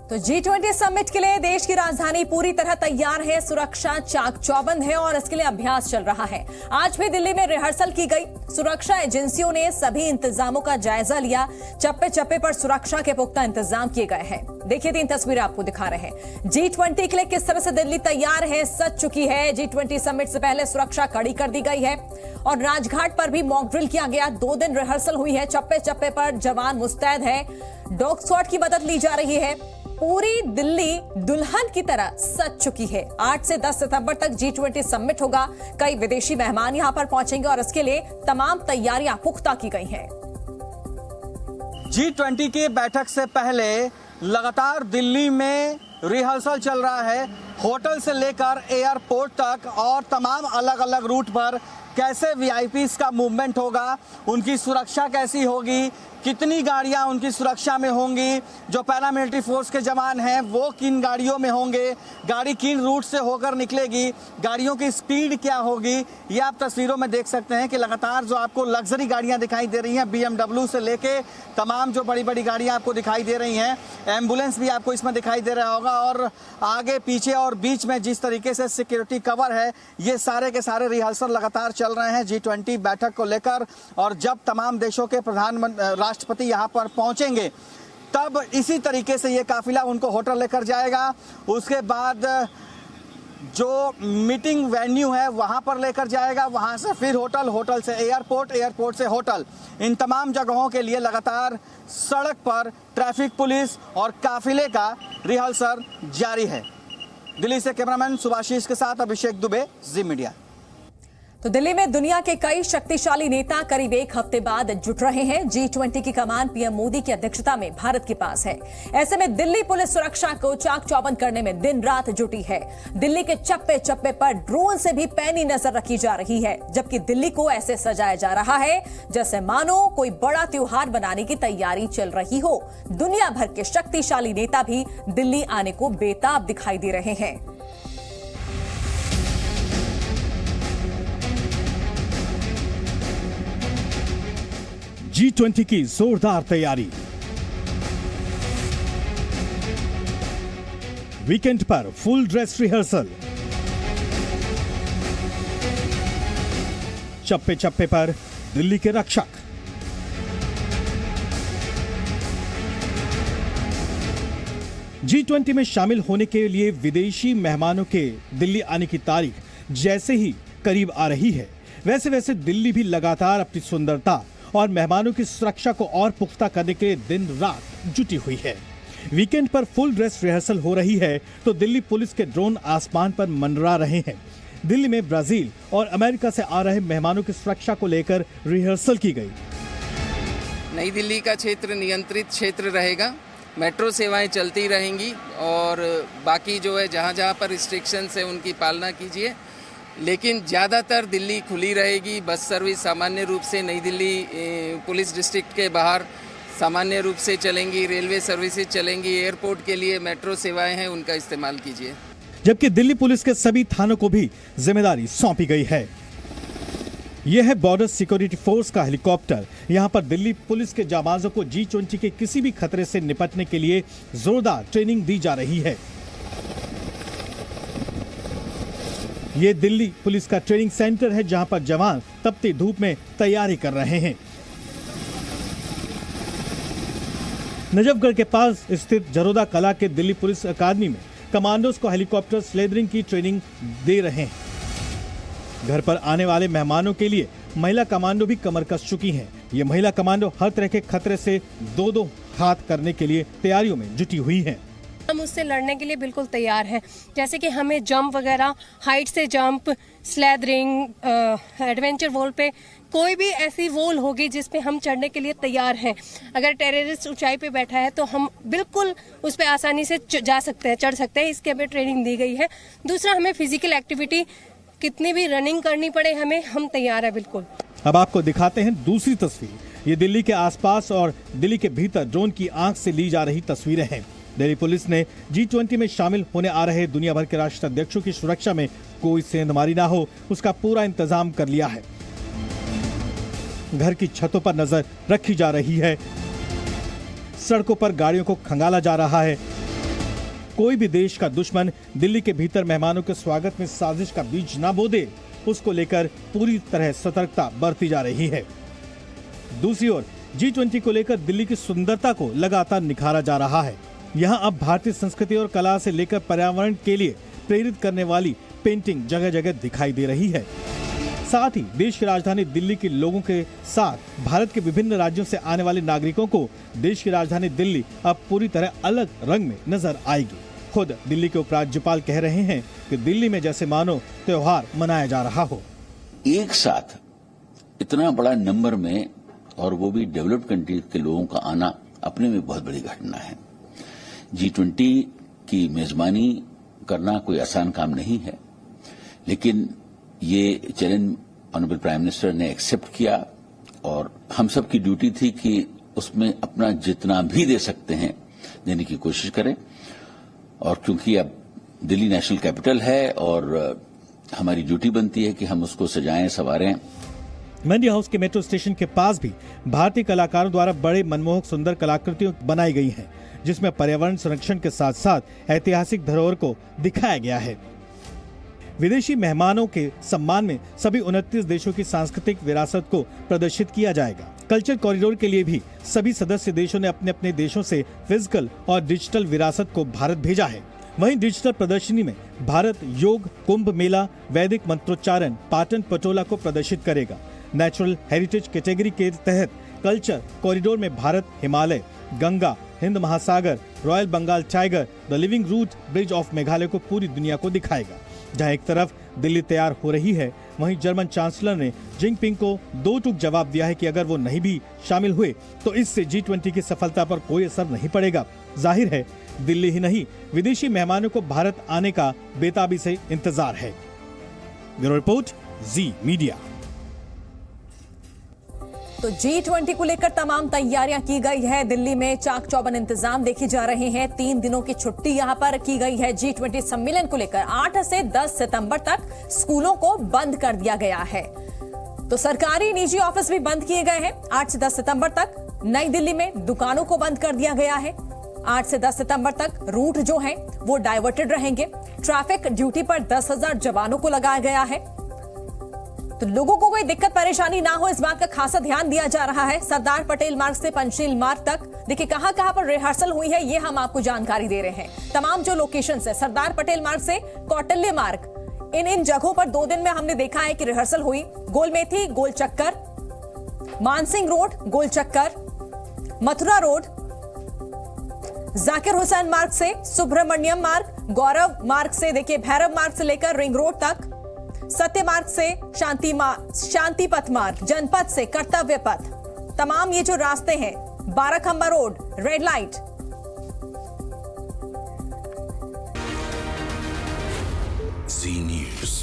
तो G20 summit के लिए देश की राजधानी पूरी तरह तैयार है। सुरक्षा चाक चौबंद है और इसके लिए अभ्यास चल रहा है। आज भी दिल्ली में रिहर्सल की गई। सुरक्षा एजेंसियों ने सभी इंतजामों का जायजा लिया। चप्पे चप्पे पर सुरक्षा के पुख्ता इंतजाम किए गए हैं। देखिए 3 तस्वीरें आपको दिखा रहे हैं। G20 के लिए किस तरह से दिल्ली तैयार है, सज चुकी है। G20 समिट से पहले सुरक्षा कड़ी कर दी गई है और राजघाट पर भी मॉक ड्रिल किया गया। 2 दिन रिहर्सल हुई है। चप्पे चप्पे पर जवान मुस्तैद है। डॉग स्क्वाड की मदद ली जा रही है। पूरी दिल्ली दुल्हन की तरह सज चुकी है। 8 से 10 सितंबर तक G20 समिट होगा। कई विदेशी मेहमान यहां पर पहुंचेंगे और इसके लिए तमाम तैयारियां पुख्ता की गई हैं। G20 की बैठक से पहले लगातार दिल्ली में रिहर्सल चल रहा है। होटल से लेकर एयरपोर्ट तक और तमाम अलग अलग रूट पर कैसे वीआईपीज़ का मूवमेंट होगा, उनकी सुरक्षा कैसी होगी, कितनी गाड़ियां उनकी सुरक्षा में होंगी, जो पैरामिलिट्री फोर्स के जवान हैं वो किन गाड़ियों में होंगे, गाड़ी किन रूट से होकर निकलेगी, गाड़ियों की स्पीड क्या होगी, ये आप तस्वीरों में देख सकते हैं कि लगातार जो आपको लग्जरी गाड़ियां दिखाई दे रही हैं, BMW से लेके तमाम जो बड़ी बड़ी गाड़ियां आपको दिखाई दे रही हैं, एम्बुलेंस भी आपको इसमें दिखाई दे रहा होगा और आगे पीछे और बीच में जिस तरीके से सिक्योरिटी कवर है, ये सारे के सारे रिहर्सल लगातार चल रहे हैं G20 बैठक को लेकर। और जब तमाम देशों के राष्ट्रपति यहां पर पहुंचेंगे तब इसी तरीके से ये काफिला उनको होटल लेकर जाएगा। उसके बाद जो मीटिंग वेन्यू है वहां पर लेकर जाएगा, वहां से फिर होटल, होटल से एयरपोर्ट, एयरपोर्ट से होटल। इन तमाम जगहों के लिए लगातार सड़क पर ट्रैफिक पुलिस और काफिले का रिहर्सल जारी है। दिल्ली से कैमरामैन सुभाषीष के साथ अभिषेक दुबे, जी मीडिया। तो दिल्ली में दुनिया के कई शक्तिशाली नेता करीब 1 हफ्ते बाद जुट रहे हैं। G20 की कमान पीएम मोदी की अध्यक्षता में भारत के पास है। ऐसे में दिल्ली पुलिस सुरक्षा को चाक चौबंद करने में दिन रात जुटी है। दिल्ली के चप्पे चप्पे पर ड्रोन से भी पैनी नजर रखी जा रही है, जबकि दिल्ली को ऐसे सजाया जा रहा है जैसे मानो कोई बड़ा त्योहार बनाने की तैयारी चल रही हो। दुनिया भर के शक्तिशाली नेता भी दिल्ली आने को बेताब दिखाई दे रहे हैं। G20 की जोरदार तैयारी। वीकेंड पर फुल ड्रेस रिहर्सल। चप्पे चप्पे पर दिल्ली के रक्षक। G20 में शामिल होने के लिए विदेशी मेहमानों के दिल्ली आने की तारीख जैसे ही करीब आ रही है, वैसे वैसे दिल्ली भी लगातार अपनी सुंदरता और मेहमानों की सुरक्षा को और पुख्ता करने के लिए दिन रात जुटी हुई है। वीकेंड पर फुल ड्रेस रिहर्सल हो रही है तो दिल्ली पुलिस के ड्रोन आसमान पर मंडरा रहे हैं। दिल्ली में ब्राजील और अमेरिका से आ रहे मेहमानों की सुरक्षा को लेकर रिहर्सल की गई। नई दिल्ली का क्षेत्र नियंत्रित क्षेत्र रहेगा। मेट्रो सेवाएं चलती रहेंगी और बाकी जो है जहां जहां पर रिस्ट्रिक्शंस है उनकी पालना कीजिए, लेकिन ज़्यादातर दिल्ली खुली रहेगी। बस सर्विस सामान्य रूप से नई दिल्ली पुलिस डिस्ट्रिक्ट के बाहर सामान्य रूप से चलेंगी। रेलवे सर्विसेज चलेंगी। एयरपोर्ट के लिए मेट्रो सेवाएं हैं, उनका इस्तेमाल कीजिए। जबकि दिल्ली पुलिस के सभी थानों को भी जिम्मेदारी सौंपी गई है। यह है बॉर्डर सिक्योरिटी फोर्स का हेलीकॉप्टर। यहां पर दिल्ली पुलिस के जाबाजों को G20 के किसी भी खतरे से निपटने के लिए जोरदार ट्रेनिंग दी जा रही है। ये दिल्ली पुलिस का ट्रेनिंग सेंटर है जहां पर जवान तपती धूप में तैयारी कर रहे हैं। नजफगढ़ के पास स्थित जरोदा कला के दिल्ली पुलिस अकादमी में कमांडोज को हेलीकॉप्टर स्लेदरिंग की ट्रेनिंग दे रहे हैं। घर पर आने वाले मेहमानों के लिए महिला कमांडो भी कमर कस चुकी हैं। ये महिला कमांडो हर तरह के खतरे से दो हाथ करने के लिए तैयारियों में जुटी हुई हैं। हम उससे लड़ने के लिए बिल्कुल तैयार हैं। जैसे कि हमें जंप वगैरह, हाइट से जंप, स्लेदरिंग, एडवेंचर वॉल पे कोई भी ऐसी वॉल होगी जिस पे हम चढ़ने के लिए तैयार हैं। अगर टेररिस्ट ऊंचाई पे बैठा है तो हम बिल्कुल उस पे आसानी से जा सकते हैं, चढ़ सकते हैं। इसके हमें ट्रेनिंग दी गई है। दूसरा, हमें फिजिकल एक्टिविटी कितनी भी रनिंग करनी पड़े हमें, हम तैयार है बिल्कुल। अब आपको दिखाते हैं दूसरी तस्वीर। ये दिल्ली के आसपास और दिल्ली के भीतर ड्रोन की आंख से ली जा रही तस्वीरें हैं। दिल्ली पुलिस ने G20 में शामिल होने आ रहे दुनिया भर के राष्ट्राध्यक्षों की सुरक्षा में कोई सेंधमारी ना हो, उसका पूरा इंतजाम कर लिया है। घर की छतों पर नजर रखी जा रही है। सड़कों पर गाड़ियों को खंगाला जा रहा है। कोई भी देश का दुश्मन दिल्ली के भीतर मेहमानों के स्वागत में साजिश का बीज न बो दे, उसको लेकर पूरी तरह सतर्कता बरती जा रही है। दूसरी ओर G20 को लेकर दिल्ली की सुंदरता को लगातार निखारा जा रहा है। यहाँ अब भारतीय संस्कृति और कला से लेकर पर्यावरण के लिए प्रेरित करने वाली पेंटिंग जगह जगह दिखाई दे रही है। साथ ही देश की राजधानी दिल्ली के लोगों के साथ भारत के विभिन्न राज्यों से आने वाले नागरिकों को देश की राजधानी दिल्ली अब पूरी तरह अलग रंग में नजर आएगी। खुद दिल्ली के उपराज्यपाल कह रहे हैं कि दिल्ली में जैसे मानो त्योहार मनाया जा रहा हो। एक साथ इतना बड़ा नंबर में और वो भी डेवलप्ड कंट्रीज के लोगों का आना अपने में बहुत बड़ी घटना है। G20 की मेजबानी करना कोई आसान काम नहीं है, लेकिन ये चैलेंज ऑनरेबल प्राइम मिनिस्टर ने एक्सेप्ट किया और हम सब की ड्यूटी थी कि उसमें अपना जितना भी दे सकते हैं देने की कोशिश करें। और क्योंकि अब दिल्ली नेशनल कैपिटल है और हमारी ड्यूटी बनती है कि हम उसको सजाएं संवारें। मंडी हाउस के मेट्रो स्टेशन के पास भी भारतीय कलाकारों द्वारा बड़े मनमोहक सुंदर कलाकृतियां बनाई गई हैं, जिसमें पर्यावरण संरक्षण के साथ साथ ऐतिहासिक धरोहर को दिखाया गया है। विदेशी मेहमानों के सम्मान में सभी 29 देशों की सांस्कृतिक विरासत को प्रदर्शित किया जाएगा। कल्चर कॉरिडोर के लिए भी सभी सदस्य देशों ने अपने अपने देशों से फिजिकल और डिजिटल विरासत को भारत भेजा है। वहीं डिजिटल प्रदर्शनी में भारत योग, कुंभ मेला, वैदिक मंत्रोच्चारण, पाटन पटोला को प्रदर्शित करेगा। नेचुरल हेरिटेज कैटेगरी के तहत कल्चर कॉरिडोर में भारत हिमालय, गंगा, हिंद महासागर, royal Bengal tiger, the living root bridge of Meghalaya को पूरी दुनिया को दिखाएगा। जहां एक तरफ दिल्ली तैयार हो रही है, वहीं जर्मन चांसलर ने जिनपिंग को दो टूक जवाब दिया है कि अगर वो नहीं भी शामिल हुए तो इससे G20 की सफलता पर कोई असर नहीं पड़ेगा। जाहिर है दिल्ली ही नहीं, विदेशी मेहमानों को भारत आने का बेताबी से इंतजार है। ब्यूरो रिपोर्ट, जी मीडिया। तो G20 को लेकर तमाम तैयारियां की गई है। दिल्ली में चाक चौबंद इंतजाम देखे जा रहे हैं। 3 दिनों की छुट्टी यहां पर की गई है। G20 सम्मेलन को लेकर 8 से 10 सितंबर तक स्कूलों को बंद कर दिया गया है। तो सरकारी निजी ऑफिस भी बंद किए गए हैं। 8 से 10 सितंबर तक नई दिल्ली में दुकानों को बंद कर दिया गया है। 8 से 10 सितंबर तक रूट जो हैं वो डाइवर्टेड रहेंगे। ट्रैफिक ड्यूटी पर 10,000 जवानों को लगाया गया है। तो लोगों को कोई दिक्कत परेशानी ना हो, इस बात का खासा ध्यान दिया जा रहा है। सरदार पटेल मार्ग से पंचशील मार्ग तक देखिए कहां पर रिहर्सल हुई है, ये हम आपको जानकारी दे रहे हैं। तमाम जो लोकेशंस है, सरदार पटेल मार्ग से कौटिल्य मार्ग, इन जगहों पर 2 दिन में हमने देखा है कि रिहर्सल हुई। गोलमेथी गोल चक्कर, मानसिंह रोड गोल चक्कर, मथुरा रोड, जाकिर हुसैन मार्ग से सुब्रमण्यम मार्ग, गौरव मार्ग से देखिए भैरव मार्ग से लेकर रिंग रोड तक, सत्य मार्ग से शांति पथ मार्ग, जनपथ से कर्तव्य पथ, तमाम ये जो रास्ते हैं, 12 खंबा रोड, रेड लाइट। जी न्यूज़।